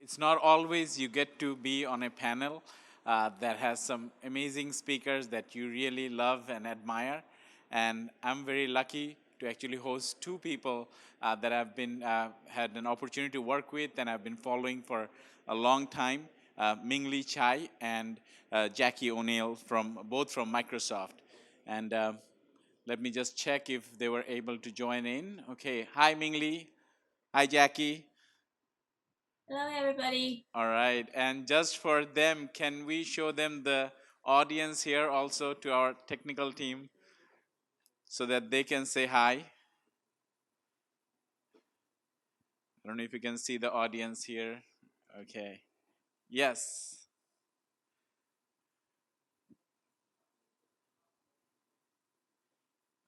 it's not always you get to be on a panel that has some amazing speakers that you really love and admire. And I'm very lucky to actually host two people that I've been had an opportunity to work with and I've been following for a long time. Ming-Li Chai and Jacki O Neill from both from Microsoft. And let me just check if they were able to join in. Okay, hi Ming-Li. Hi Jacki. Hello, everybody. All right, and just for them, can we show them the audience here also to our technical team so that they can say hi? I don't know if you can see the audience here. Okay. Yes.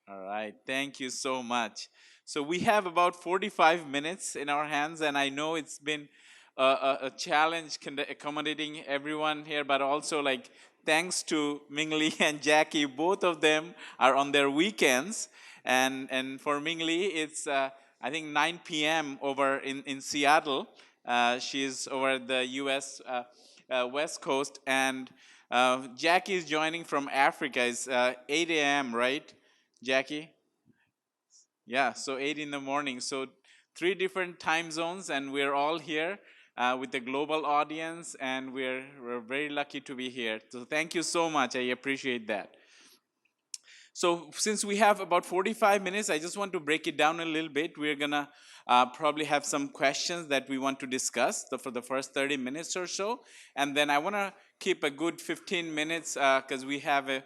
All right. Thank you so much. So we have about 45 minutes in our hands, and I know it's been a challenge accommodating everyone here, but also like thanks to Ming-Li and Jacki, both of them are on their weekends, and for Ming-Li, it's I think 9 p.m. over in Seattle. She's over the U.S. West Coast, and Jacki is joining from Africa. It's 8 a.m. right? Jacki? Yeah, so 8 in the morning. So three different time zones, and we're all here with the global audience, and we're very lucky to be here. So thank you so much. I appreciate that. So since we have about 45 minutes, I just want to break it down a little bit. We're gonna probably have some questions that we want to discuss for the first 30 minutes or so. And then I wanna keep a good 15 minutes because we have a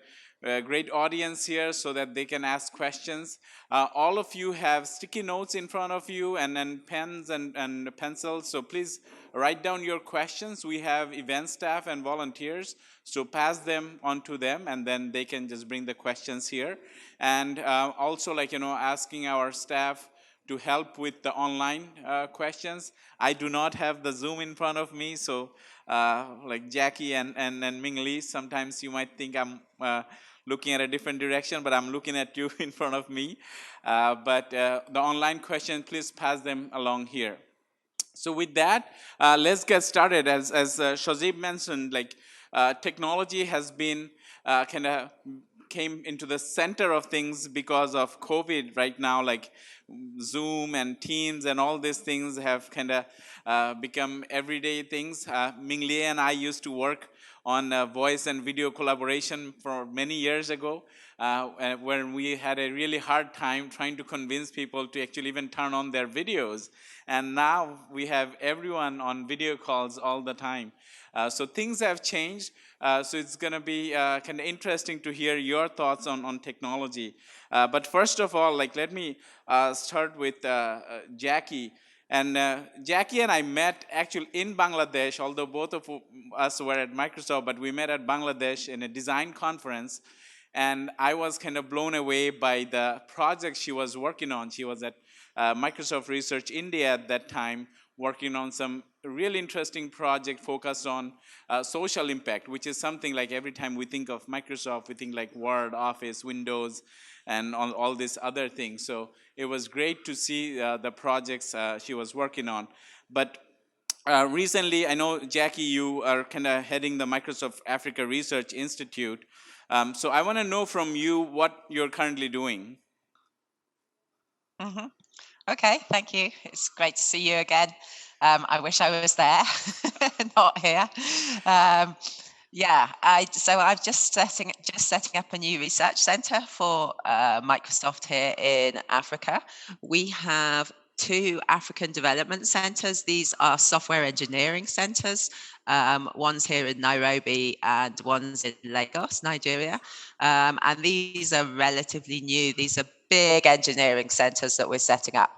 great audience here so that they can ask questions. All of you have sticky notes in front of you and then pens and pencils. So please write down your questions. We have event staff and volunteers. So pass them on to them and then they can just bring the questions here. And also asking our staff to help with the online questions. I do not have the Zoom in front of me, so like Jacki and Ming-Li, sometimes you might think I'm looking at a different direction, but I'm looking at you in front of me. But the online question, please pass them along here. So with that, let's get started. As Shadid mentioned, technology has been kind of came into the center of things because of COVID right now, like Zoom and Teams and all these things have kind of become everyday things. Ming-Li and I used to work on voice and video collaboration for many years ago, when we had a really hard time trying to convince people to actually even turn on their videos. And now we have everyone on video calls all the time. So things have changed. So it's going to be kind of interesting to hear your thoughts on technology. But first of all, let me start with Jacki. And Jacki and I met actually in Bangladesh, although both of us were at Microsoft, but we met at Bangladesh in a design conference. And I was kind of blown away by the project she was working on. She was at Microsoft Research India at that time, working on some really interesting project focused on social impact, which is something like every time we think of Microsoft, we think like Word, Office, Windows, and all these other things. So it was great to see the projects she was working on. But recently, I know, Jacki, you are kind of heading the Microsoft Africa Research Institute. So I want to know from you what you're currently doing. Mm-hmm. Okay, thank you. It's great to see you again. I wish I was there, not here. I'm just setting up a new research center for Microsoft here in Africa. We have 2 African development centers. These are software engineering centers. One's here in Nairobi and one's in Lagos, Nigeria. And these are relatively new. These are big engineering centers that we're setting up.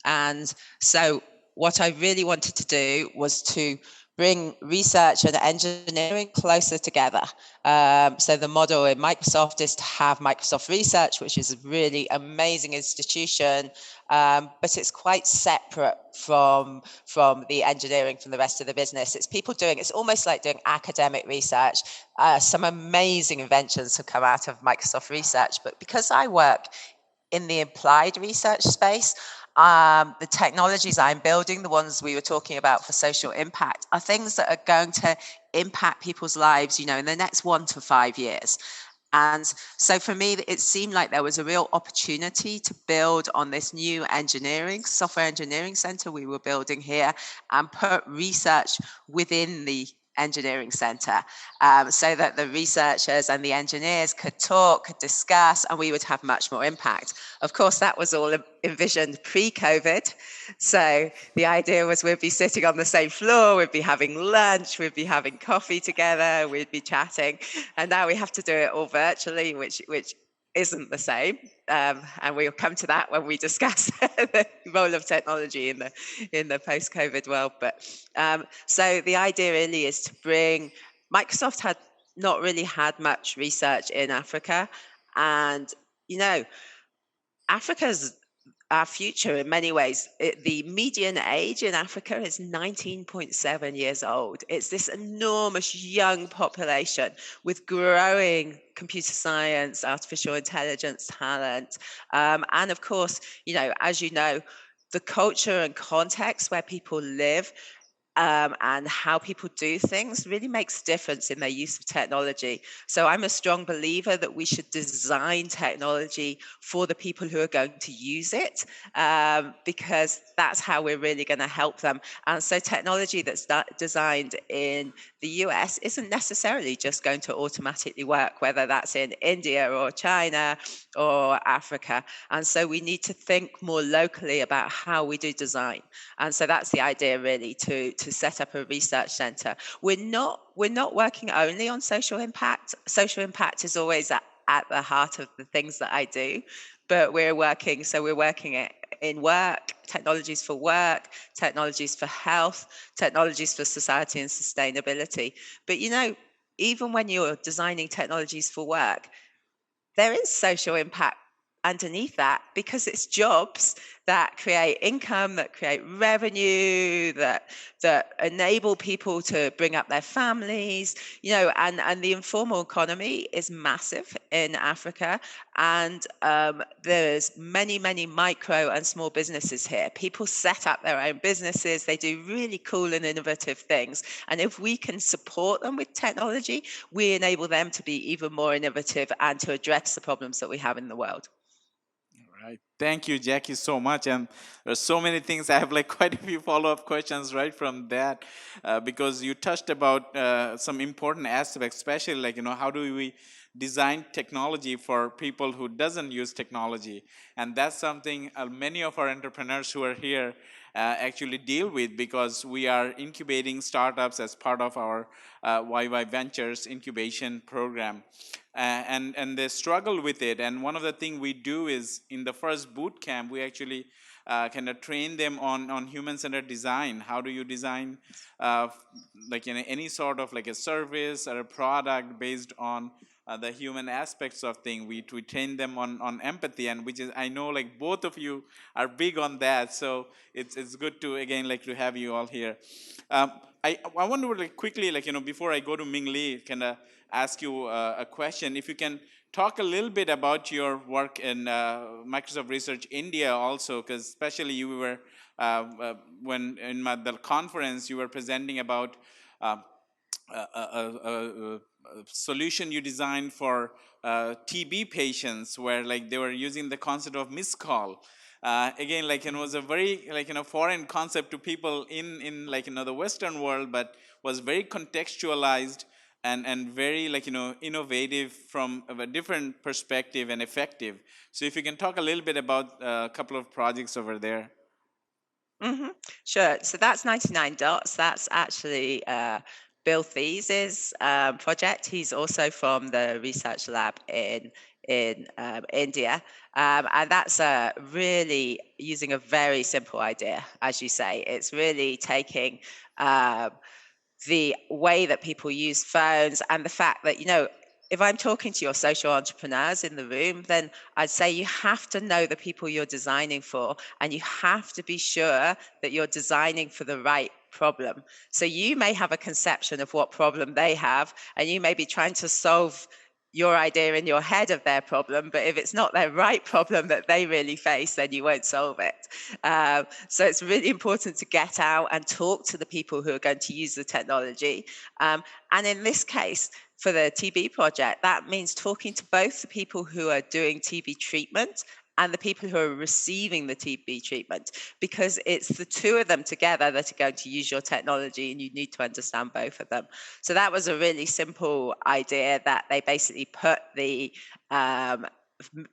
And so what I really wanted to do was to bring research and engineering closer together. So the model in Microsoft is to have Microsoft Research, which is a really amazing institution, but it's quite separate from the engineering from the rest of the business. It's people it's almost like doing academic research. Some amazing inventions have come out of Microsoft Research, but because I work in the applied research space, the technologies I'm building, the ones we were talking about for social impact, are things that are going to impact people's lives, in the next 1 to 5 years. And so for me, it seemed like there was a real opportunity to build on this new software engineering center we were building here, and put research within the engineering center, so that the researchers and the engineers could talk, could discuss, and we would have much more impact. Of course, that was all envisioned pre-COVID. So the idea was we'd be sitting on the same floor, we'd be having lunch, we'd be having coffee together, we'd be chatting. And now we have to do it all virtually, which isn't the same. And we'll come to that when we discuss the role of technology in the post-COVID world. But so the idea really is to bring, Microsoft had not really had much research in Africa. And, Africa's our future in many ways. The median age in Africa is 19.7 years old. It's this enormous young population with growing computer science, artificial intelligence talent. And of course, as you know, the culture and context where people live and how people do things really makes a difference in their use of technology. So I'm a strong believer that we should design technology for the people who are going to use it, because that's how we're really going to help them. And so technology that's designed in the US isn't necessarily just going to automatically work, whether that's in India or China or Africa. And so we need to think more locally about how we do design. And so that's the idea, really, to set up a research center. We're not working only on social impact. Social impact is always at the heart of the things that I do, but we're working in work, technologies for work, technologies for health, technologies for society and sustainability. But even when you're designing technologies for work, there is social impact underneath that, because it's jobs that create income, that create revenue, that enable people to bring up their families, and the informal economy is massive in Africa. And there's many micro and small businesses here. People set up their own businesses. They do really cool and innovative things. And if we can support them with technology, we enable them to be even more innovative and to address the problems that we have in the world. Right. Thank you, Jacki, so much. And there's so many things. I have quite a few follow-up questions right from that, because you touched about some important aspects, especially how do we design technology for people who doesn't use technology. And that's something many of our entrepreneurs who are here actually deal with, because we are incubating startups as part of our YY Ventures incubation program. And they struggle with it. And one of the things we do is, in the first boot camp, we actually kind of train them on human-centered design. How do you design any sort of a service or a product based on the human aspects of things. We train them on empathy, and which is, I know both of you are big on that. So it's good to again to have you all here. I wonder quickly before I go to Ming-Li, kind of ask you a question. If you can talk a little bit about your work in Microsoft Research India also, because especially you were when in the conference you were presenting about a solution you designed for TB patients, where they were using the concept of missed call. Again, it was a very foreign concept to people in the Western world, but was very contextualized and very innovative from a different perspective and effective. So if you can talk a little bit about a couple of projects over there. Mm-hmm. Sure. So that's 99 Dots. That's actually Bill Thies's project. He's also from the research lab in India. And that's really using a very simple idea, as you say. It's really taking the way that people use phones, and the fact that, if I'm talking to your social entrepreneurs in the room, then I'd say you have to know the people you're designing for, and you have to be sure that you're designing for the right problem. So you may have a conception of what problem they have, and you may be trying to solve your idea in your head of their problem, but if it's not their right problem that they really face, then you won't solve it. So it's really important to get out and talk to the people who are going to use the technology. And in this case, for the TB project, that means talking to both the people who are doing TB treatment and the people who are receiving the TB treatment, because it's the two of them together that are going to use your technology, and you need to understand both of them. So that was a really simple idea, that they basically put the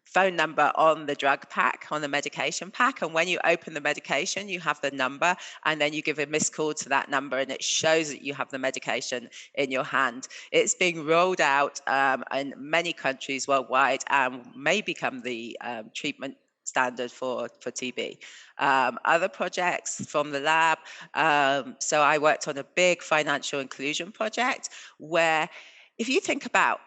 phone number on the drug pack, on the medication pack, and when you open the medication, you have the number, and then you give a missed call to that number, and it shows that you have the medication in your hand. It's being rolled out in many countries worldwide and may become the treatment standard for TB. Other projects from the lab. So I worked on a big financial inclusion project where, if you think about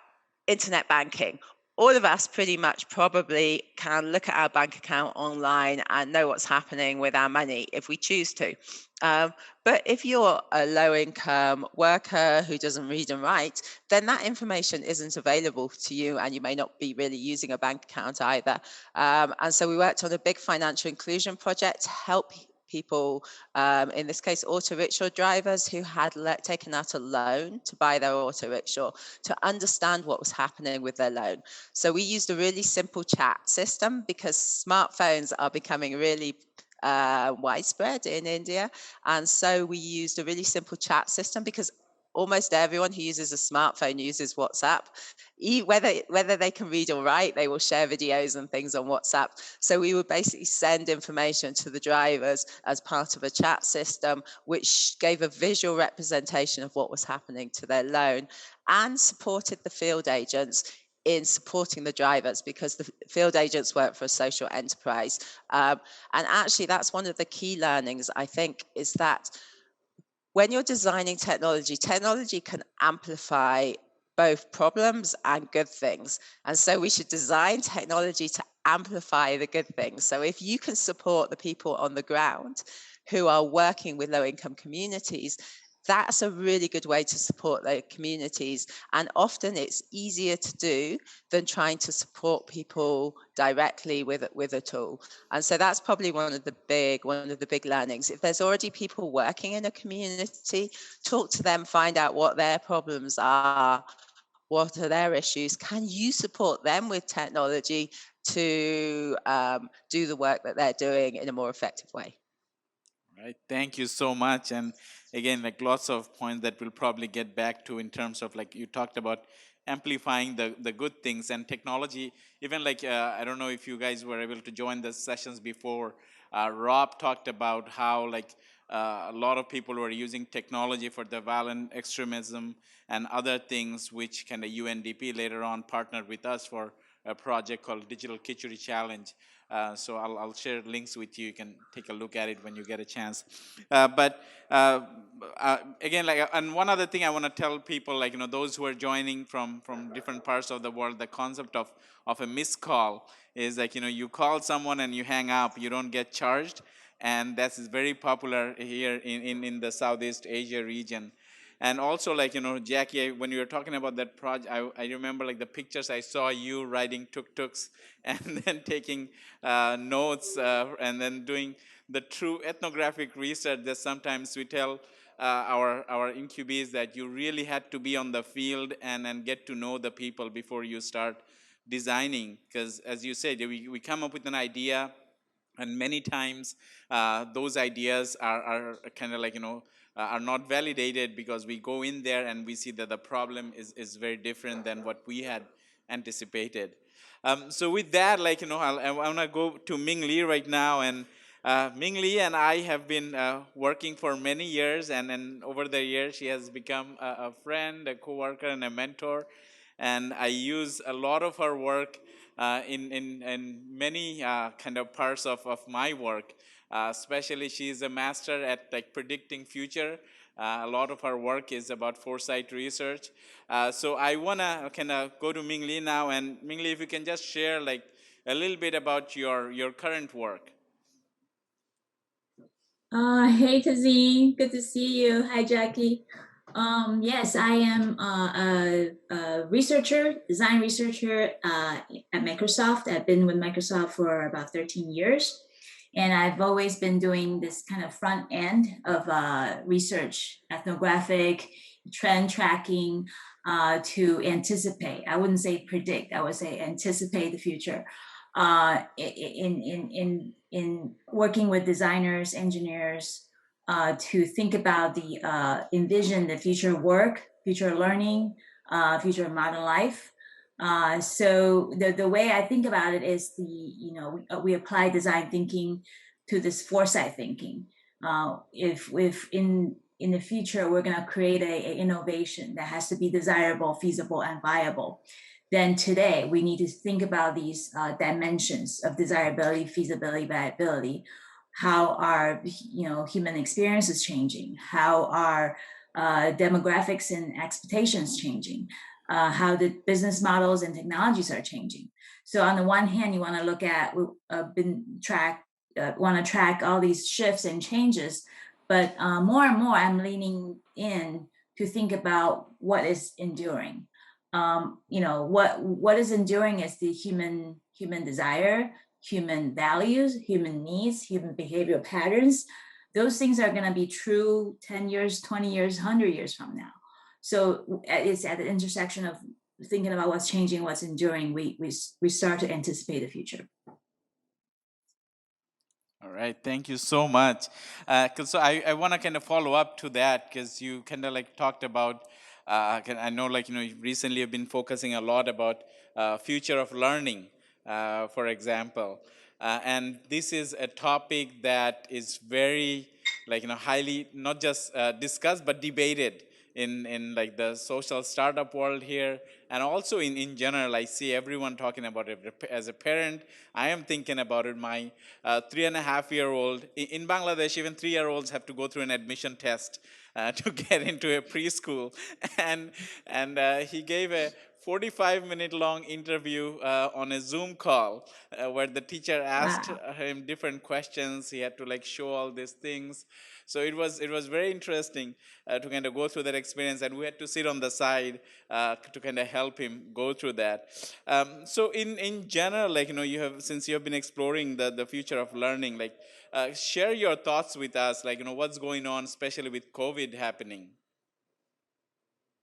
internet banking, all of us pretty much probably can look at our bank account online and know what's happening with our money if we choose to. But if you're a low-income worker who doesn't read and write, then that information isn't available to you, and you may not be really using a bank account either. And so we worked on a big financial inclusion project to help people, in this case, auto rickshaw drivers who had taken out a loan to buy their auto rickshaw, to understand what was happening with their loan. So we used a really simple chat system, because smartphones are becoming really widespread in India. And so we used a really simple chat system, because almost everyone who uses a smartphone uses WhatsApp. Whether they can read or write, they will share videos and things on WhatsApp. So we would basically send information to the drivers as part of a chat system, which gave a visual representation of what was happening to their loan, and supported the field agents in supporting the drivers, because the field agents work for a social enterprise. And actually, that's one of the key learnings, I think, is that when you're designing technology, technology can amplify both problems and good things. And so we should design technology to amplify the good things. So if you can support the people on the ground who are working with low-income communities, that's a really good way to support their communities. And often it's easier to do than trying to support people directly with a tool. And so that's probably one of the big learnings. If there's already people working in a community, talk to them, find out what their problems are, what are their issues. Can you support them with technology to do the work that they're doing in a more effective way? Right. Thank you so much. And again, like lots of points that we'll probably get back to, in terms of, like, you talked about amplifying the good things and technology. Even like, I don't know if you guys were able to join the sessions before. Rob talked about how, like, a lot of people were using technology for the violent extremism and other things, which kind of UNDP later on partnered with us for a project called Digital Khichdi Challenge. So I'll share links with you. You can take a look at it when you get a chance. But again, like, and one other thing I want to tell people, like, those who are joining from different parts of the world, the concept of a missed call is like, you call someone and you hang up, you don't get charged. And that is very popular here in the Southeast Asia region. And also, like, Jackie, when you were talking about that project, I remember, like, the pictures I saw you riding tuk-tuks and then taking notes and then doing the true ethnographic research that sometimes we tell our incubees that you really had to be on the field and get to know the people before you start designing. Because as you said, we come up with an idea, and many times those ideas are kind of like, are not validated, because we go in there and we see that the problem is very different than what we had anticipated. So with that, like, I want to go to Ming-Li right now. And Ming-Li and I have been working for many years, and over the years she has become a friend, a co-worker, and a mentor. And I use a lot of her work in many kind of parts of my work. Especially, she is a master at, like, predicting future. A lot of her work is about foresight research. So I wanna kind of go to Ming-Li now, and Ming-Li, if you can just share, like, a little bit about your current work. Hey, Tazin. Good to see you. Hi, Jackie. Yes, I am a researcher, design researcher at Microsoft. I've been with Microsoft for about 13 years. And I've always been doing this kind of front end of research, ethnographic, trend tracking to anticipate. I wouldn't say predict, I would say anticipate the future. In working with designers, engineers, to think about envision the future work, future learning, future modern life. So the way I think about it is we apply design thinking to this foresight thinking. If in the future we're going to create a innovation that has to be desirable, feasible, and viable, then today we need to think about these dimensions of desirability, feasibility, viability. How are human experiences changing? How are demographics and expectations changing? How the business models and technologies are changing. So on the one hand, you want to look at want to track all these shifts and changes, but more and more, I'm leaning in to think about what is enduring. What is enduring is the human desire, human values, human needs, human behavioral patterns. Those things are going to be true 10 years, 20 years, 100 years from now. So it's at the intersection of thinking about what's changing, what's enduring, we start to anticipate the future. All right, thank you so much. So I want to kind of follow up to that because you kind of like talked about. I know, like you recently have been focusing a lot about future of learning, for example, and this is a topic that is very highly not just discussed but debated in like the social startup world here, and also in general. I see everyone talking about it. As a parent, I am thinking about it. My 3.5-year-old in Bangladesh, even 3-year-olds have to go through an admission test to get into a preschool, and he gave a 45-minute long interview on a Zoom call where the teacher asked him different questions. He had to like show all these things. So it was very interesting to kind of go through that experience, and we had to sit on the side to kind of help him go through that. So in general, like you have, since you have been exploring the future of learning, like share your thoughts with us, like what's going on, especially with COVID happening.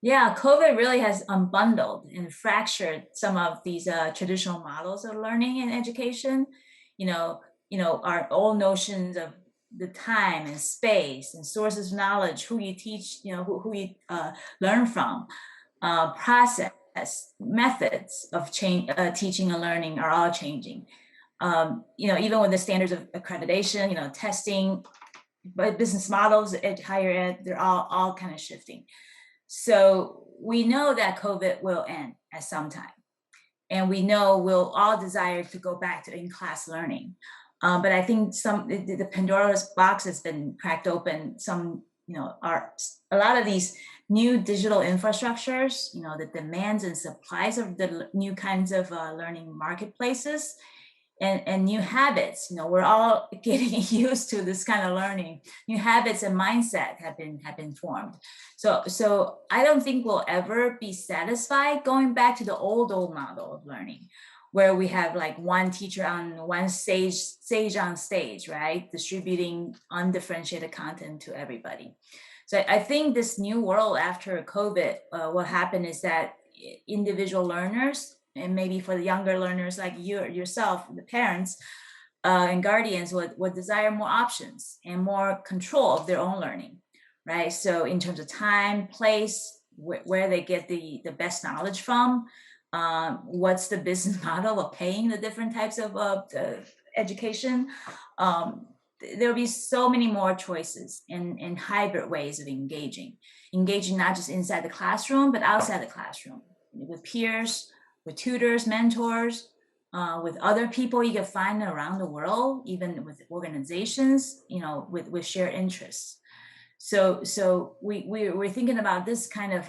Yeah, COVID really has unbundled and fractured some of these traditional models of learning and education. Our old notions of the time and space and sources of knowledge, who you teach, who you learn from, process, methods of teaching and learning are all changing. Even with the standards of accreditation, testing, but business models at higher ed, they're all kind of shifting. So we know that COVID will end at some time. And we know we'll all desire to go back to in-class learning. But I think the Pandora's box has been cracked open. A lot of these new digital infrastructures, the demands and supplies of the new kinds of learning marketplaces, and new habits. We're all getting used to this kind of learning. New habits and mindset have been formed. So I don't think we'll ever be satisfied going back to the old model of learning, where we have like one teacher on one sage on stage, right, distributing undifferentiated content to everybody. So I think this new world after COVID, what happened is that individual learners, and maybe for the younger learners like yourself, the parents and guardians would desire more options and more control of their own learning, right? So in terms of time, place, where they get the best knowledge from, what's the business model of paying the different types of education, there'll be so many more choices and hybrid ways of engaging not just inside the classroom, but outside the classroom with peers, with tutors, mentors, with other people you can find around the world, even with organizations, with shared interests. So we're thinking about this kind of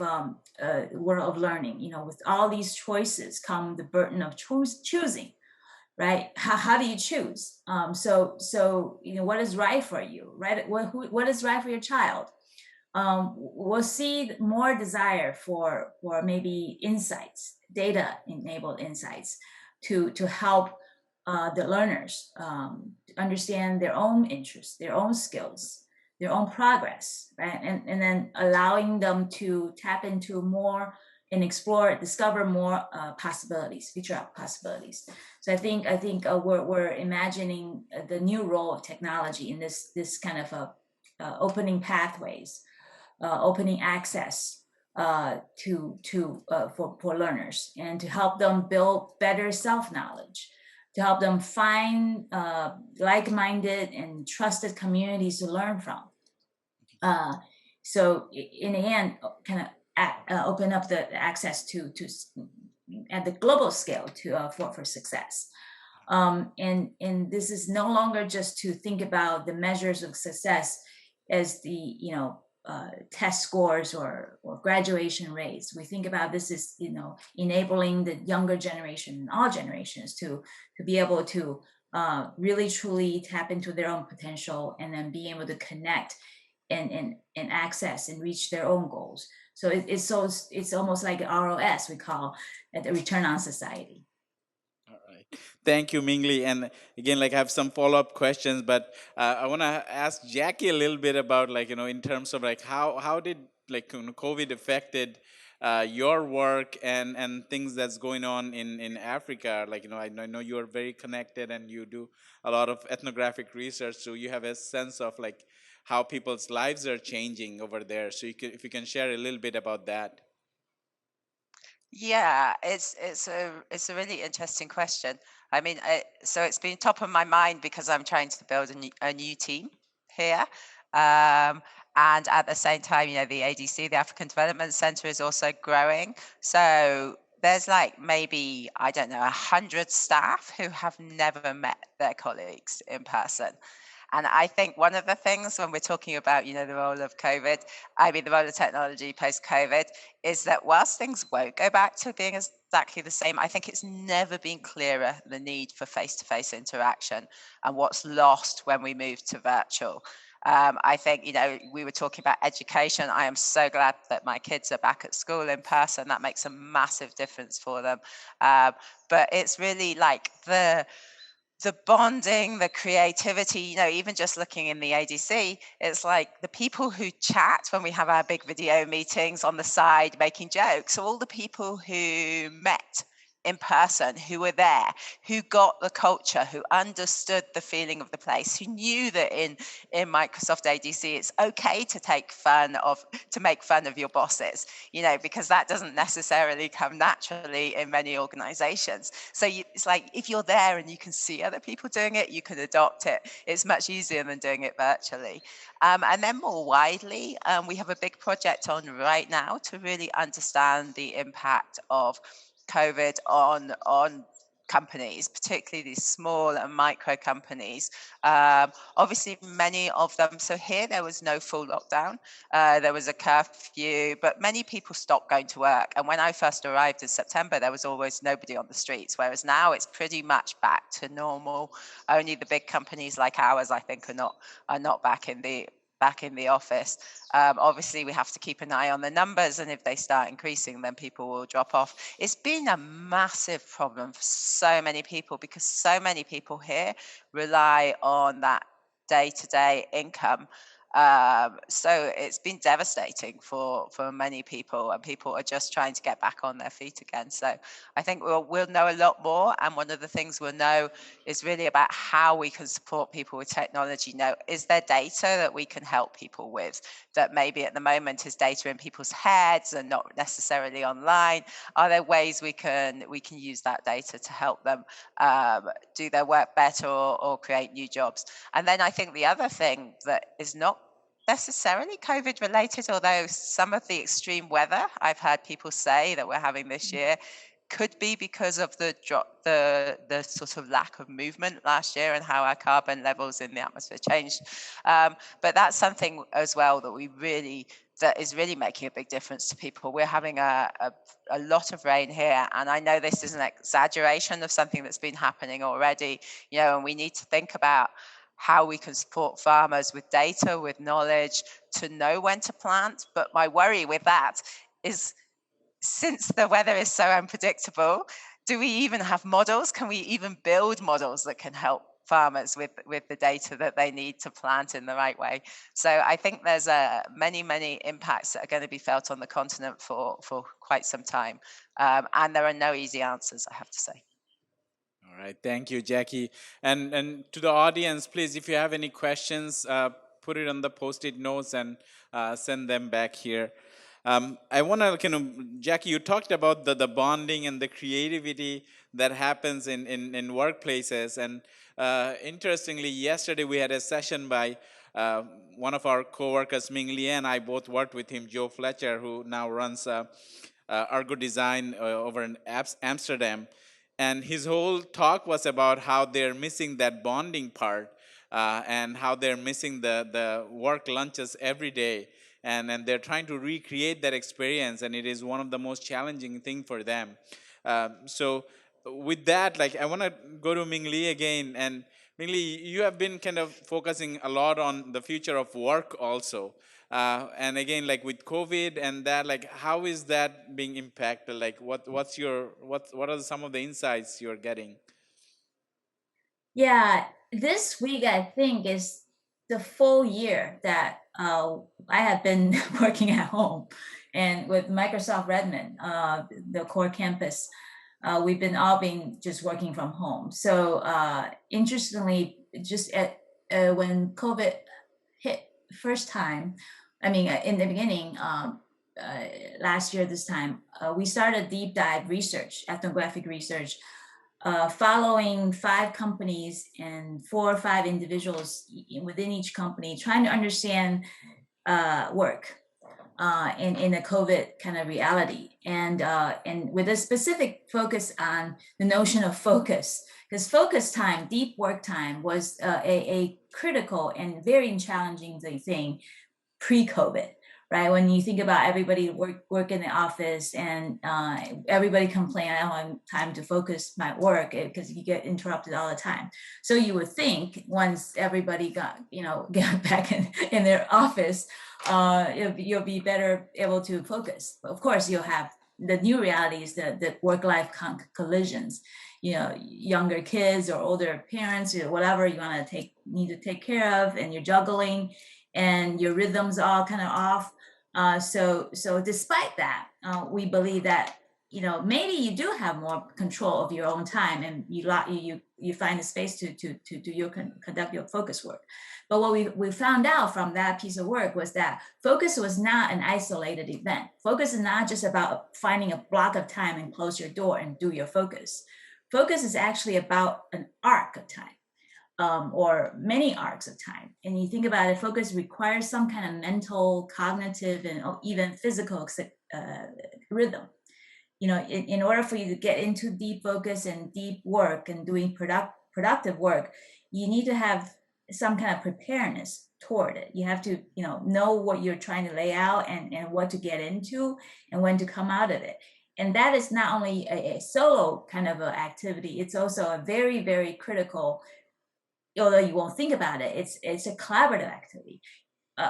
world of learning. With all these choices come the burden of choosing, right? How do you choose? So what is right for you, right? What is right for your child? we'll see more desire for maybe insights, data-enabled insights, to help the learners understand their own interests, their own skills, their own progress, right? And then allowing them to tap into more and explore, discover more possibilities, future possibilities. So I think we're imagining the new role of technology in this kind of opening pathways, opening access for learners, and to help them build better self-knowledge, to help them find like-minded and trusted communities to learn from. So in the end, kind of open up the access to at the global scale to for success. And this is no longer just to think about the measures of success as the test scores or graduation rates. We think about this as enabling the younger generation, all generations, to be able to really truly tap into their own potential, and then be able to connect and access and reach their own goals. So it's almost like ROS, we call it, the return on society. All right. Thank you, Ming-Li. And again, like I have some follow-up questions, but I want to ask Jacki a little bit about, like, in terms of like how did like COVID affected your work and things that's going on in Africa. Like, I know you are very connected and you do a lot of ethnographic research, so you have a sense of like how people's lives are changing over there. So if you can share a little bit about that. Yeah, it's a really interesting question. I mean, so it's been top of my mind because I'm trying to build a new team here. And at the same time, the ADC, the African Development Center, is also growing. So there's like maybe, I don't know, 100 staff who have never met their colleagues in person. And I think one of the things when we're talking about, the role of COVID, the role of technology post-COVID, is that whilst things won't go back to being exactly the same, I think it's never been clearer the need for face-to-face interaction and what's lost when we move to virtual. I think, we were talking about education. I am so glad that my kids are back at school in person. That makes a massive difference for them. But it's really like the bonding, the creativity, even just looking in the ADC, it's like the people who chat when we have our big video meetings on the side making jokes. So all the people who met in person, who were there, who got the culture, who understood the feeling of the place, who knew that in Microsoft ADC it's okay to make fun of your bosses, because that doesn't necessarily come naturally in many organizations. So it's like if you're there and you can see other people doing it, you can adopt it. It's much easier than doing it virtually. And then more widely, we have a big project on right now to really understand the impact of COVID on companies, particularly these small and micro companies. Obviously, many of them. So here there was no full lockdown. There was a curfew, but many people stopped going to work. And when I first arrived in September, there was almost nobody on the streets. Whereas now it's pretty much back to normal. Only the big companies like ours, I think, are not back in the office. Obviously, we have to keep an eye on the numbers, and if they start increasing, then people will drop off. It's been a massive problem for so many people because so many people here rely on that day-to-day income. So it's been devastating for many people, and people are just trying to get back on their feet again. So I think we'll know a lot more, and one of the things we'll know is really about how we can support people with technology. Is there data that we can help people with that maybe at the moment is data in people's heads and not necessarily online? Are there ways we can use that data to help them do their work better or create new jobs? And then I think the other thing that is not necessarily COVID related, although some of the extreme weather I've heard people say that we're having this year could be because of the sort of lack of movement last year and how our carbon levels in the atmosphere changed. But that's something as well that is really making a big difference to people. We're having a lot of rain here, and I know this is an exaggeration of something that's been happening already, and we need to think about how we can support farmers with data, with knowledge to know when to plant. But my worry with that is, since the weather is so unpredictable, do we even have models? Can we even build models that can help farmers with the data that they need to plant in the right way? So I think there's many impacts that are going to be felt on the continent for quite some time. And there are no easy answers, I have to say. All right, thank you, Jackie. And to the audience, please, if you have any questions, put it on the post-it notes and send them back here. I want to Jackie, you talked about the bonding and the creativity that happens in workplaces. And interestingly, yesterday we had a session by one of our coworkers, Ming-Li, and I both worked with him, Joe Fletcher, who now runs Argo Design over in Amsterdam. And his whole talk was about how they're missing that bonding part, and how they're missing the work lunches every day. And they're trying to recreate that experience, and it is one of the most challenging thing for them. So with that, like, I want to go to Ming-Li again. And Ming-Li, you have been kind of focusing a lot on the future of work also. And again, like with COVID and that, like, how is that being impacted? Like, what are some of the insights you're getting? Yeah, this week I think is the full year that I have been working at home, and with Microsoft Redmond, the core campus, we've been all been just working from home. So interestingly, just when COVID hit first time, I mean, in the beginning, last year this time, we started deep dive research, ethnographic research, following 5 companies and 4 or 5 individuals within each company, trying to understand work in a COVID kind of reality, and with a specific focus on the notion of focus, because focus time, deep work time, was a critical and very challenging thing pre-COVID, right? When you think about everybody work in the office, and everybody complain, I don't have time to focus my work, because you get interrupted all the time. So you would think once everybody got back in their office, you'll be better able to focus. But of course, you'll have the new realities, the work-life collisions. Younger kids or older parents, or whatever you need to take care of, and you're juggling, and your rhythms all kind of off. So despite that, we believe that maybe you do have more control of your own time, and you find a space to do conduct your focus work. But what we found out from that piece of work was that focus was not an isolated event. Focus is not just about finding a block of time and close your door and do your focus. Focus is actually about an arc of time, or many arcs of time. And you think about it, focus requires some kind of mental, cognitive, and even physical rhythm. In order for you to get into deep focus and deep work and doing productive work, you need to have some kind of preparedness toward it. You have to, know what you're trying to lay out, and what to get into, and when to come out of it. And that is not only a solo kind of activity, it's also a very, very critical, although you won't think about it, it's a collaborative activity.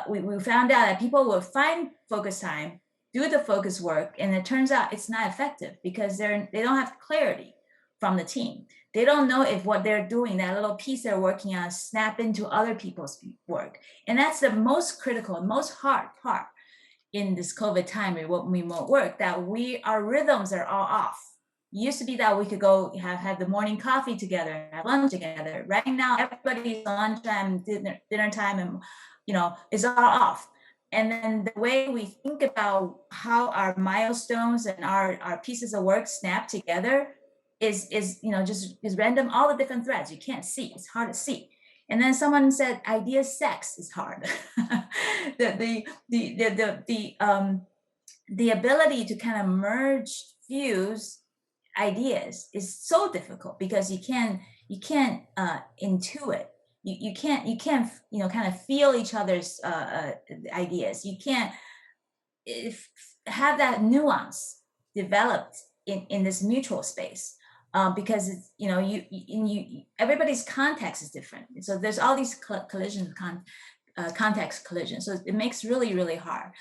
We found out that people will find focus time, do the focus work, and it turns out it's not effective because they don't have clarity from the team. They don't know if what they're doing, that little piece they're working on, snap into other people's work. And that's the most critical, most hard part in this COVID time, remote work, that our rhythms are all off. It used to be that we could go have the morning coffee together, have lunch together. Right now, everybody's lunchtime, dinner time, and is all off. And then the way we think about how our milestones and our pieces of work snap together is random. All the different threads you can't see. It's hard to see. And then someone said, idea sex is hard. the ability to kind of merge, fuse ideas is so difficult, because you can't intuit. You can't kind of feel each other's ideas. You can't have that nuance developed in this mutual space. because it's, everybody's context is different. So there's all these collisions, context collisions. So it makes really, really hard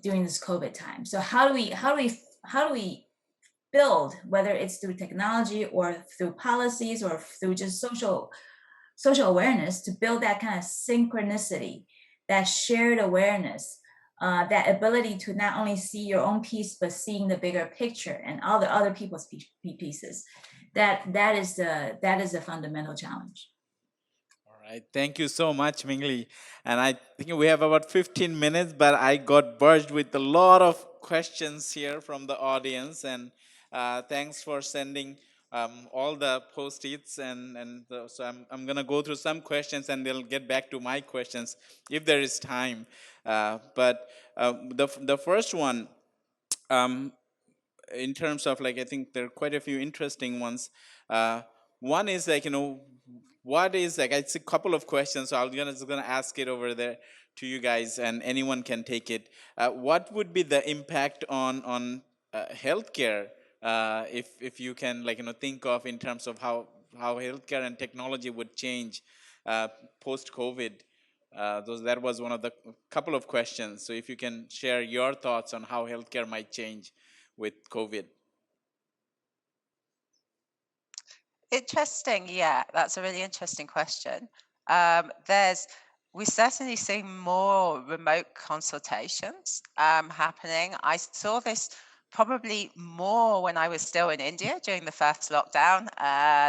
during this COVID time. So how do we build, whether it's through technology or through policies or through just social awareness, to build that kind of synchronicity, that shared awareness, that ability to not only see your own piece, but seeing the bigger picture and all the other people's pieces. That is the fundamental challenge. All right, thank you so much, Ming-Li. And I think we have about 15 minutes, but I got barged with a lot of questions here from the audience. And thanks for sending all the post-its. So I'm going to go through some questions and they'll get back to my questions if there is time. But the first one, in terms of I think there are quite a few interesting ones. One is what is it's a couple of questions, so I'm just gonna ask it over there to you guys, and anyone can take it. What would be the impact on healthcare, if you can think of in terms of how healthcare and technology would change post COVID? That was one of the couple of questions. So if you can share your thoughts on how healthcare might change with COVID. Interesting. Yeah, that's a really interesting question. We certainly see more remote consultations happening. I saw this probably more when I was still in India during the first lockdown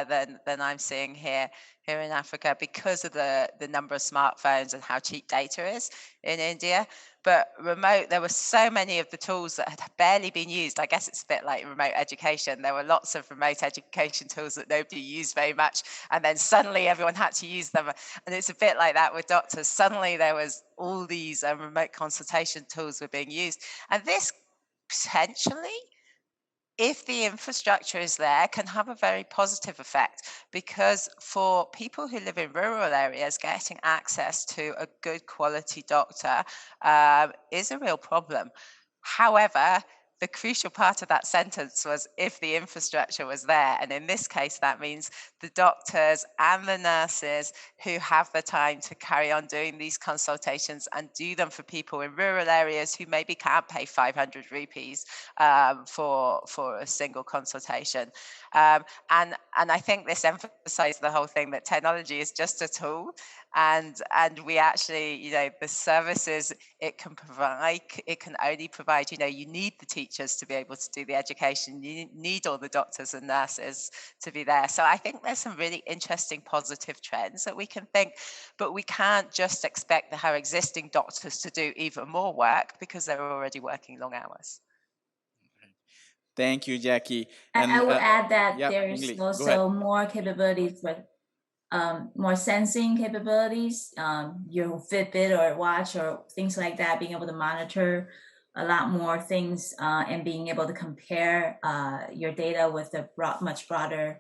than I'm seeing here in Africa, because of the number of smartphones and how cheap data is in India. But remote, there were so many of the tools that had barely been used. I guess it's a bit like remote education. There were lots of remote education tools that nobody used very much, and then suddenly everyone had to use them. And it's a bit like that with doctors. Suddenly there was all these remote consultation tools were being used. And this potentially, if the infrastructure is there, can have a very positive effect, because for people who live in rural areas, getting access to a good quality doctor is a real problem. However, the crucial part of that sentence was if the infrastructure was there. And in this case, that means the doctors and the nurses who have the time to carry on doing these consultations and do them for people in rural areas who maybe can't pay 500 rupees for a single consultation. And I think this emphasized the whole thing that technology is just a tool, and we actually, the services it can provide, it can only provide, you need the teachers to be able to do the education, you need all the doctors and nurses to be there. So I think there's some really interesting positive trends that we can think, but we can't just expect our existing doctors to do even more work because they're already working long hours. Thank you, Jacki. And I would add that yeah, there's Ming-Li, also more capabilities with more sensing capabilities, your Fitbit or watch or things like that, being able to monitor a lot more things and being able to compare your data with a much broader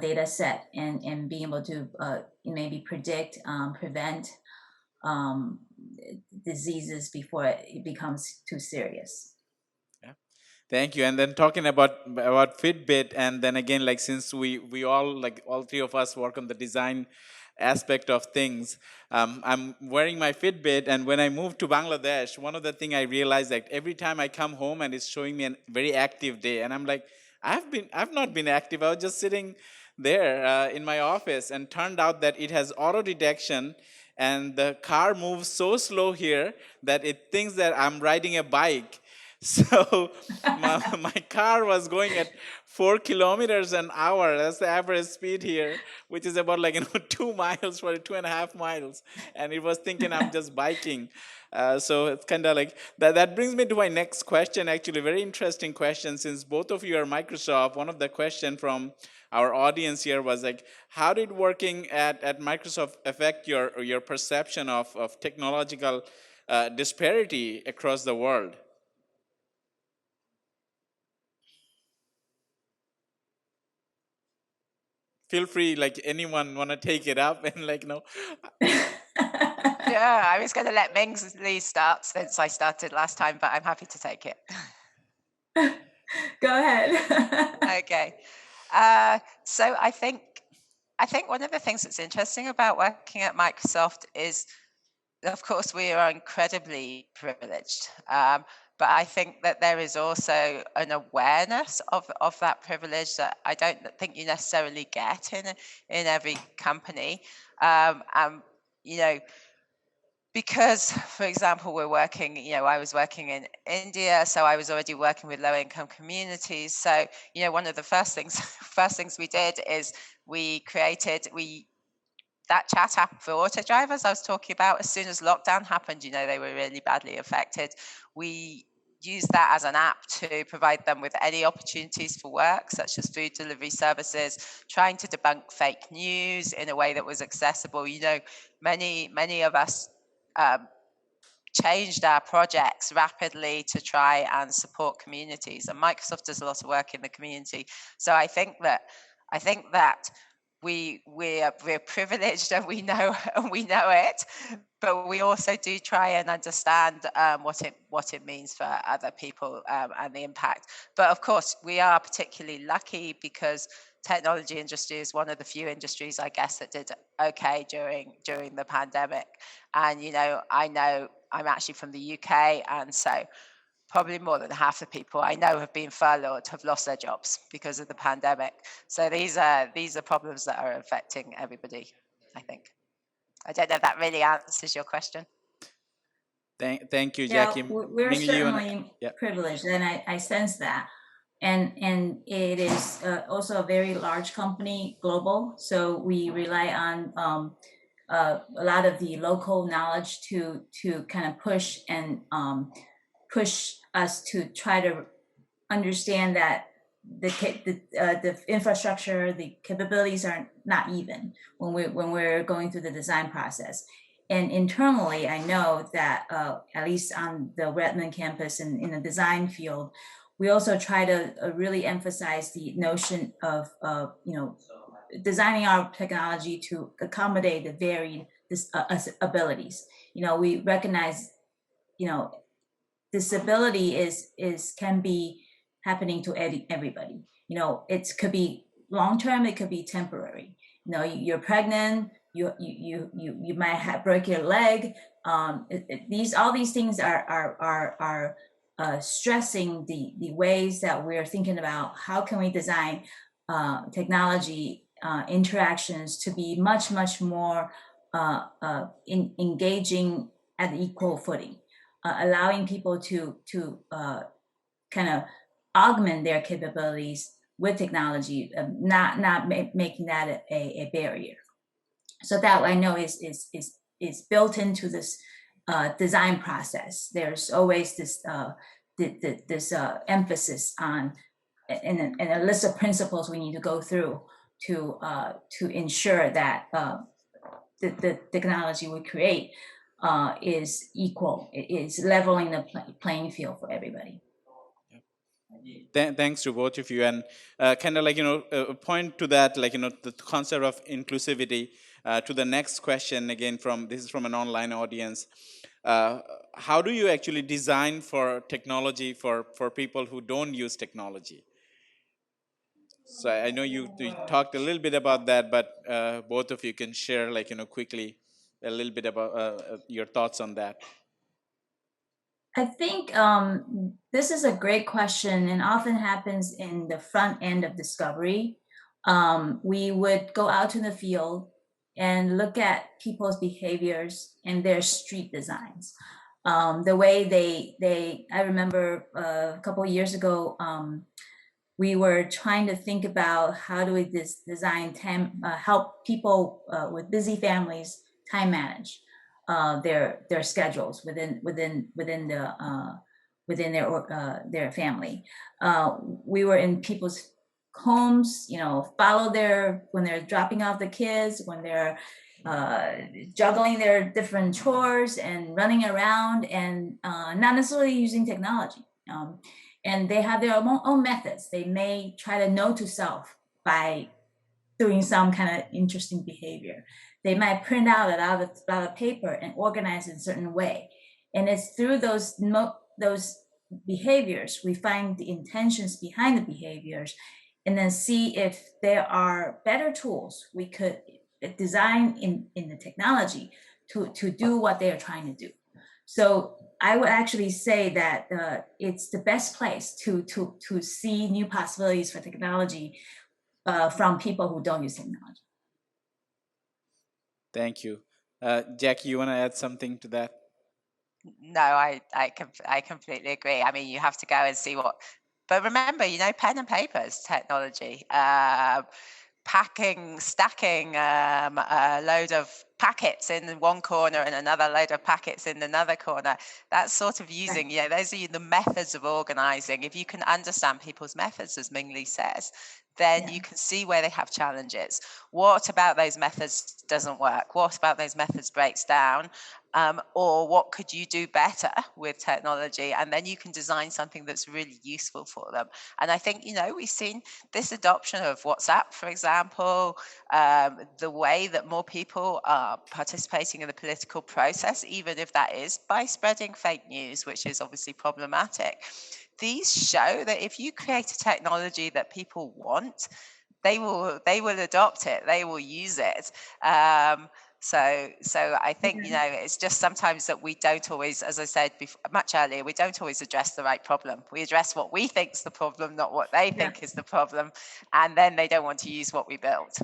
data set, and being able to maybe predict, prevent diseases before it becomes too serious. Thank you. And then talking about Fitbit, and then again, since we all all three of us work on the design aspect of things, I'm wearing my Fitbit, and when I moved to Bangladesh, one of the things I realized that every time I come home and it's showing me a very active day, and I'm like, I've not been active. I was just sitting there in my office, and turned out that it has auto detection, and the car moves so slow here that it thinks that I'm riding a bike. So my car was going at 4 kilometers an hour. That's the average speed here, which is about 2 miles for 2.5 miles. And it was thinking I'm just biking. So it's kind of that. That brings me to my next question, actually, very interesting question. Since both of you are Microsoft, one of the questions from our audience here was how did working at Microsoft affect your perception of technological disparity across the world? Feel free, anyone want to take it up and no. Yeah, I was going to let Ming-Li start since I started last time, but I'm happy to take it. Go ahead. Okay. So I think one of the things that's interesting about working at Microsoft is, of course, we are incredibly privileged. But I think that there is also an awareness of that privilege that I don't think you necessarily get in every company. You know, because, for example, we're working, I was working in India, so I was already working with low-income communities. So, one of the first things we did is we created that chat app for auto drivers I was talking about. As soon as lockdown happened, they were really badly affected. We used that as an app to provide them with any opportunities for work, such as food delivery services, trying to debunk fake news in a way that was accessible. Many of us changed our projects rapidly to try and support communities, and Microsoft does a lot of work in the community. So I think that we're privileged, and we know it, but we also do try and understand what it means for other people, and the impact. But of course, we are particularly lucky because technology industry is one of the few industries, I guess, that did okay during the pandemic. And I know I'm actually from the UK, and so probably more than half the people I know have been furloughed, have lost their jobs because of the pandemic. So these are problems that are affecting everybody, I think. I don't know if that really answers your question. Thank you, Yeah, Jacki. we're Ming-Li, certainly privileged, and I sense that. And it is also a very large company, global. So we rely on a lot of the local knowledge to kind of push us to try to understand that the infrastructure, the capabilities are not even when we're going through the design process. And internally, I know that at least on the Redmond campus and in the design field, we also try to really emphasize the notion of designing our technology to accommodate the varied abilities. We recognize disability can be happening to everybody. It could be long term, it could be temporary. You're pregnant, you might break your leg. All these things are stressing the ways that we're thinking about how can we design technology interactions to be much more engaging at equal footing, allowing people to kind of augment their capabilities with technology, not making that a barrier. So that I know is built into this design process. There's always this this emphasis on and a list of principles we need to go through to ensure that the technology we create is equal, is leveling the playing field for everybody. Thanks to both of you, and kind of point to that, the concept of inclusivity. To the next question again, this is from an online audience. How do you actually design for technology for people who don't use technology? So I know you talked a little bit about that, but both of you can share quickly a little bit about your thoughts on that. I think this is a great question, and often happens in the front end of discovery. We would go out to the field and look at people's behaviors and their street designs. The way I remember a couple of years ago, we were trying to think about how do we design help people with busy families time manage their schedules within their family. We were in people's homes, follow when they're dropping off the kids, when they're juggling their different chores and running around, and not necessarily using technology. And they have their own methods. They may try to note to self by doing some kind of interesting behavior. They might print out a lot of paper and organize in a certain way. And it's through those behaviors we find the intentions behind the behaviors. and then see if there are better tools we could design in the technology to do what they are trying to do. So I would actually say that it's the best place to see new possibilities for technology from people who don't use technology. Thank you. Jackie, you want to add something to that? No, I completely agree. I mean, you have to go and see what, but remember, pen and paper is technology. Stacking a load of packets in one corner and another load of packets in another corner. That's sort of using, those are the methods of organizing. If you can understand people's methods, as Ming-Li says, then you can see where they have challenges. What about those methods doesn't work? What about those methods breaks down? Or what could you do better with technology? And then you can design something that's really useful for them. And I think, we've seen this adoption of WhatsApp, for example, the way that more people are participating in the political process, even if that is by spreading fake news, which is obviously problematic. These show that if you create a technology that people want, they will adopt it, they will use it. So I think, it's just sometimes that we don't always, as I said much earlier, we don't always address the right problem. We address what we think is the problem, not what they think is the problem. And then they don't want to use what we built.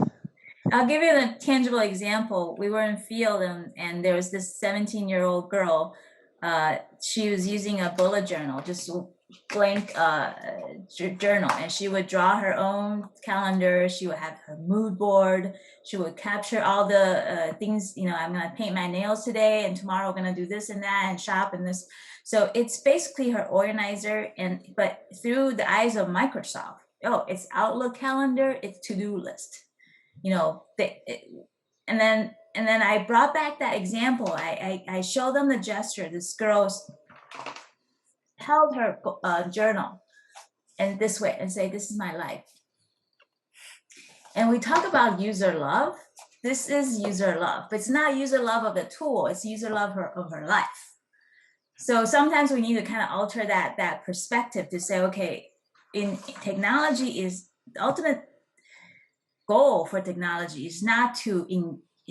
I'll give you a tangible example. We were in field and there was this 17-year-old girl. She was using a bullet journal, just blank journal, and she would draw her own calendar. She would have her mood board. She would capture all the things, I'm going to paint my nails today, and tomorrow we're going to do this and that and shop and this. So it's basically her organizer, but through the eyes of Microsoft. Oh, it's Outlook calendar, it's to-do list. And then I brought back that example. I showed them the gesture. This girl held her journal and this way and say, "This is my life." And we talk about user love. This is user love, but it's not user love of the tool. It's user love of her life. So sometimes we need to kind of alter that perspective to say, okay, in technology is the ultimate goal for technology is not to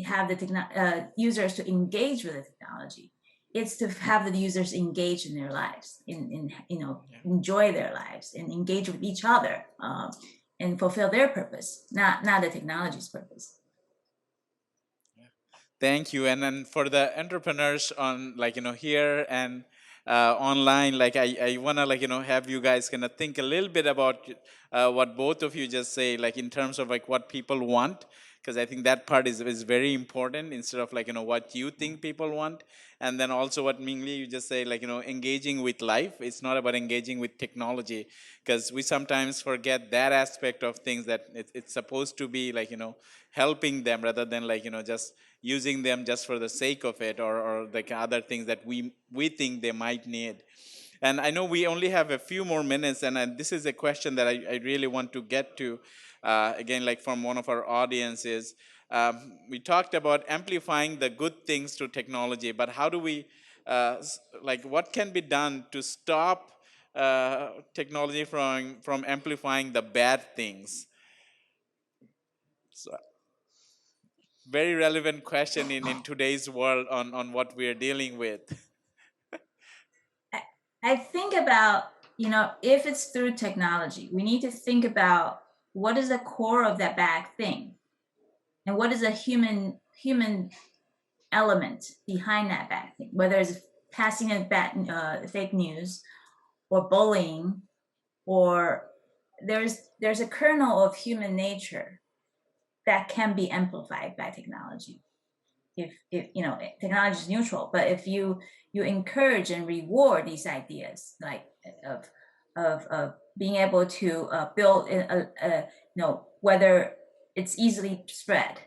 have the users to engage with the technology. It's to have the users engage in their lives, enjoy their lives and engage with each other and fulfill their purpose, not the technology's purpose. Thank you. And then for the entrepreneurs on here and online, I want to have you guys kind of think a little bit about what both of you just say, in terms of what people want, because I think that part is very important instead of what you think people want. And then also what Ming-Li, you just say, engaging with life. It's not about engaging with technology, because we sometimes forget that aspect of things, that it's supposed to be helping them rather than just using them just for the sake of it, or other things that we think they might need. And I know we only have a few more minutes, and this is a question that I really want to get to, again, from one of our audiences. We talked about amplifying the good things through technology, but how do we, what can be done to stop technology from amplifying the bad things? So, very relevant question in today's world on what we're dealing with. I think about, if it's through technology, we need to think about what is the core of that bad thing, and what is a human element behind that bad thing, whether it's passing a bad fake news or bullying, or there's a kernel of human nature that can be amplified by technology. If technology is neutral, but if you encourage and reward these ideas, of being able to build whether it's easily spread,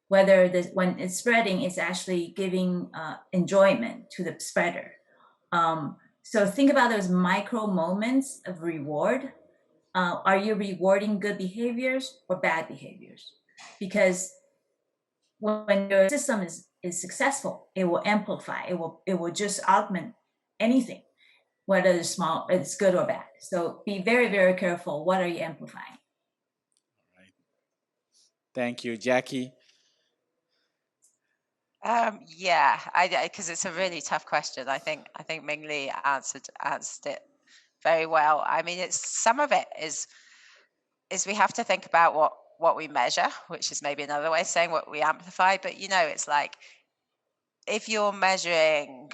whether when it's spreading, it's actually giving enjoyment to the spreader. So think about those micro moments of reward. Are you rewarding good behaviors or bad behaviors? Because when your system is successful, it will amplify. It will just augment anything, whether it's small, it's good or bad. So be very, very careful. What are you amplifying? Thank you, Jacki. Yeah, because it's a really tough question. I think Ming-Li answered it very well. I mean, it's some of it is we have to think about what we measure, which is maybe another way of saying what we amplify. But it's like if you're measuring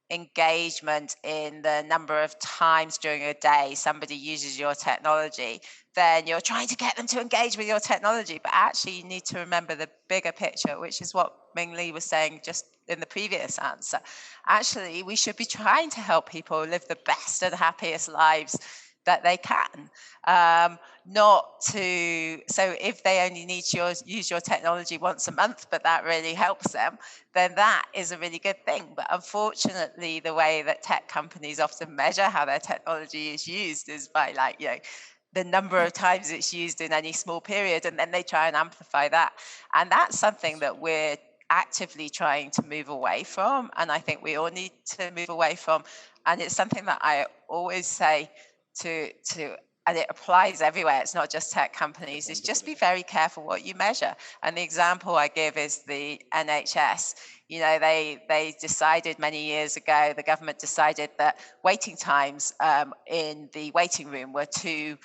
engagement in the number of times during a day somebody uses your technology, then you're trying to get them to engage with your technology. But actually, you need to remember the bigger picture, which is what Ming-Li was saying just in the previous answer. Actually, we should be trying to help people live the best and happiest lives that they can. So if they only need to use your technology once a month, but that really helps them, then that is a really good thing. But unfortunately, the way that tech companies often measure how their technology is used is by the number of times it's used in any small period, and then they try and amplify that. And that's something that we're actively trying to move away from, and I think we all need to move away from. And it's something that I always say to and it applies everywhere, it's not just tech companies, is just be very careful what you measure. And the example I give is the NHS. They decided many years ago, the government decided that waiting times in the waiting room were too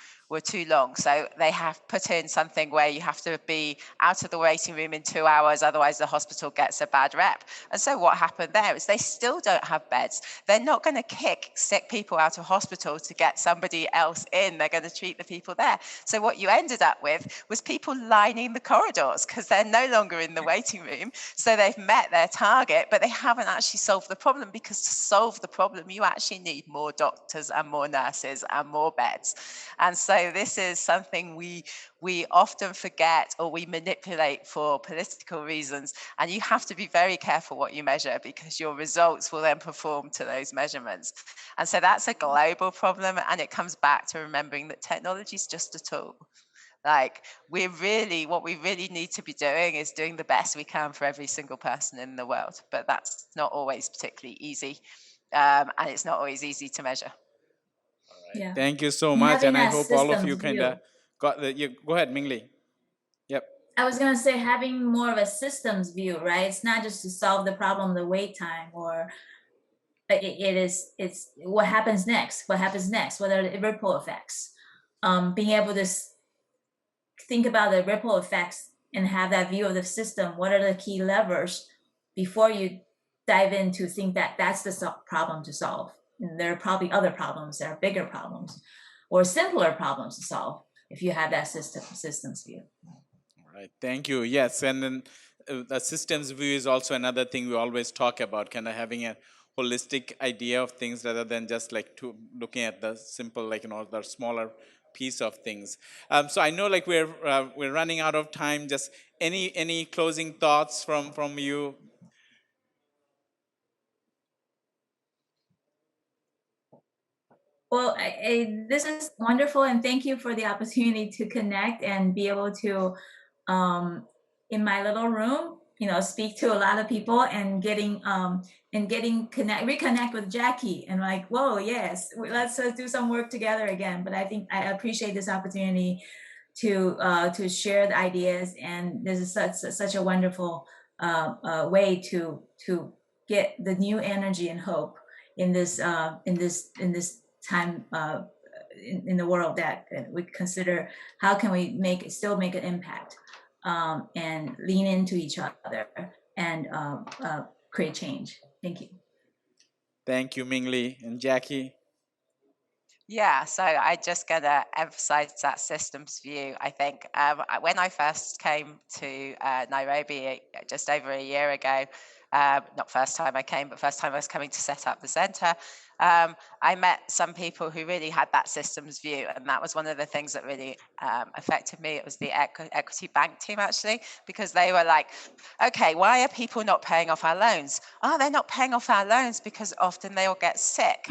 long. So they have put in something where you have to be out of the waiting room in 2 hours, otherwise the hospital gets a bad rep. And so what happened there is they still don't have beds. They're not going to kick sick people out of hospital to get somebody else in. They're going to treat the people there. So what you ended up with was people lining the corridors because they're no longer in the waiting room. So they've met their target, but they haven't actually solved the problem, because to solve the problem, you actually need more doctors and more nurses and more beds. And so this is something we often forget, or we manipulate for political reasons. And you have to be very careful what you measure, because your results will then perform to those measurements. And so that's a global problem. And it comes back to remembering that technology is just a tool. Like what we really need to be doing is doing the best we can for every single person in the world. But that's not always particularly easy. And it's not always easy to measure. Yeah. Thank you so And much, having and I that hope all of you systems kind view. of got the. Go ahead, Ming-Li. Yep. I was going to say, having more of a systems view, right? It's not just to solve the problem, the wait time, or it's what happens next. What happens next? What are the ripple effects? Being able to think about the ripple effects and have that view of the system. What are the key levers before you dive in to think that that's the problem to solve? And there are probably other problems that are bigger problems or simpler problems to solve if you have that systems view. All right. Thank you. Yes, and then the systems view is also another thing we always talk about, kind of having a holistic idea of things rather than just like looking at the simple, the smaller piece of things. So I know we're running out of time. Just any closing thoughts from you? Well, this is wonderful, and thank you for the opportunity to connect and be able to, in my little room, speak to a lot of people and reconnect with Jacki, and like, whoa, yes, let's do some work together again. But I think I appreciate this opportunity to share the ideas, and this is such a wonderful way to get the new energy and hope in this time in the world that we consider how can we still make an impact, and lean into each other and create change. Thank you. Thank you, Ming-Li and Jacki. Yeah, so I just gonna emphasize that systems view. I think when I first came to Nairobi just over a year ago, not first time I came, but first time I was coming to set up the center, I met some people who really had that systems view, and that was one of the things that really affected me. It was the equity bank team, actually, because they were like, okay, why are people not paying off our loans? Oh, they're not paying off our loans because often they all get sick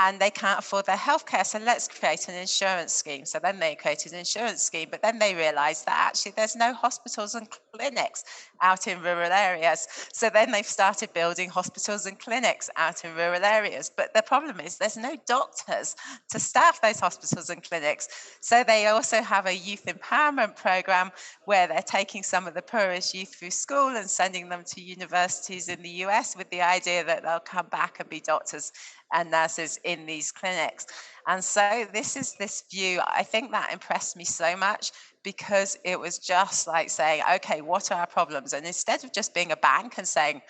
and they can't afford their healthcare. So let's create an insurance scheme. So then they created an insurance scheme, but then they realized that actually there's no hospitals and clinics out in rural areas. So then they've started building hospitals and clinics out in rural areas. But the problem is there's no doctors to staff those hospitals and clinics. So they also have a youth empowerment program where they're taking some of the poorest youth through school and sending them to universities in the US with the idea that they'll come back and be doctors and nurses in these clinics. And so this is this view, I think that impressed me so much because it was just like saying, okay, what are our problems? And instead of just being a bank and saying,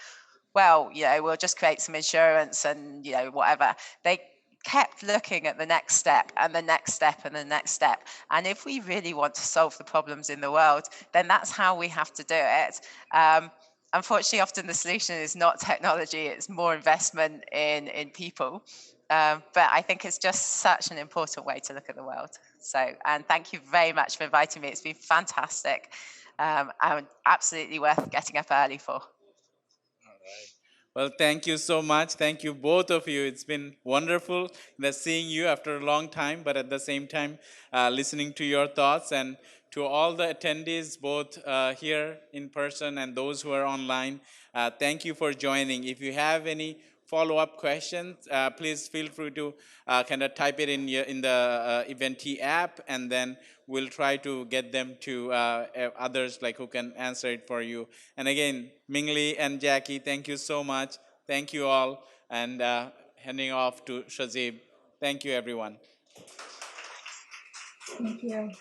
well, we'll just create some insurance and, whatever, they kept looking at the next step and the next step and the next step. And if we really want to solve the problems in the world, then that's how we have to do it. Unfortunately, often the solution is not technology, it's more investment in people. But I think it's just such an important way to look at the world. So, and thank you very much for inviting me. It's been fantastic and absolutely worth getting up early for. Well, thank you so much. Thank you, both of you. It's been wonderful seeing you after a long time, but at the same time, listening to your thoughts. And to all the attendees, both here in person and those who are online, thank you for joining. If you have any follow-up questions, please feel free to kind of type it in the Eventee app, and then we'll try to get them to others who can answer it for you. And again, Ming-Li and Jacki, thank you so much. Thank you all. And handing off to Shazib. Thank you, everyone. Thank you.